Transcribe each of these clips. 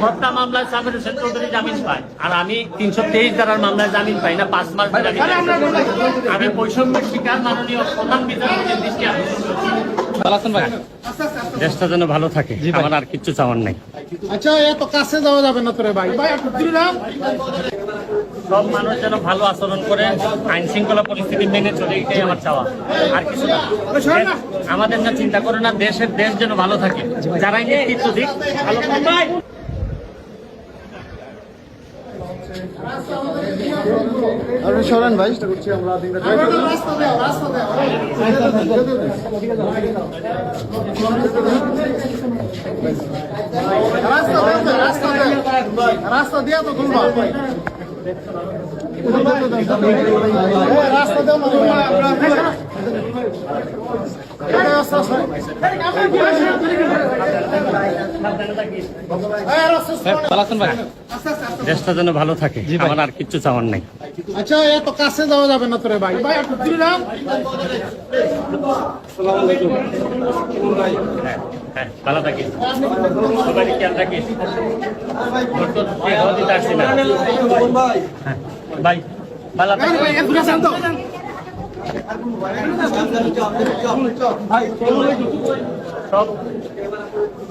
হত্যা মামলায় সাবির হোসেন চৌধুরী জামিন পায়, আর আমি 323 ধারার মামলায় জামিন পাই না, 5 মাস ধরে আমি বৈষম্যের শিকার মাননীয় প্রধান বিচারপতির দৃষ্টি আকর্ষণ করছি। দেশটা যেন ভালো থাকে, আমার আর কিচ্ছু চাওয়ার নাই। আচ্ছা, এত কাছে যাওয়া যাবে না তোরে ভাই। সব মানুষ যেন ভালো আচরণ করে, আইন শৃঙ্খলা পরিস্থিতি মেনে চলে, এটাই আমার চাওয়া, আর কিছু না। আমাদের না চিন্তা করে না, দেশ যেন ভালো থাকে, যারাই নেতৃত্ব দিক ভালো। সরেন ভাই। রাস্তা দিয়া তো তুলবা, রাস্তা দেও দেশটা যেন ভালো থাকে, আমার আর কিচ্ছু চাওয়ার নাই। আচ্ছা, এত কাছে যাওয়া যাবে না তোরে ভাই। ভাই একটু দিলাম। হ্যাঁ, ভালো থাকিস, সবাই খেয়াল রাখিস। দিতে আসছি না ভাই, ভালো থাকিস।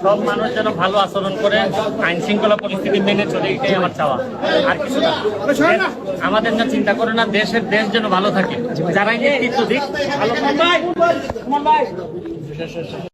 সব মানুষ যেন ভালো আচরণ করে, আইন শৃঙ্খলা পরিস্থিতি মেনে চলে, এটাই আমার চাওয়া, আর কিছু না। আমাদের না চিন্তা করে না, দেশ যেন ভালো থাকে, যারাই নেতৃত্ব দিক ভালো।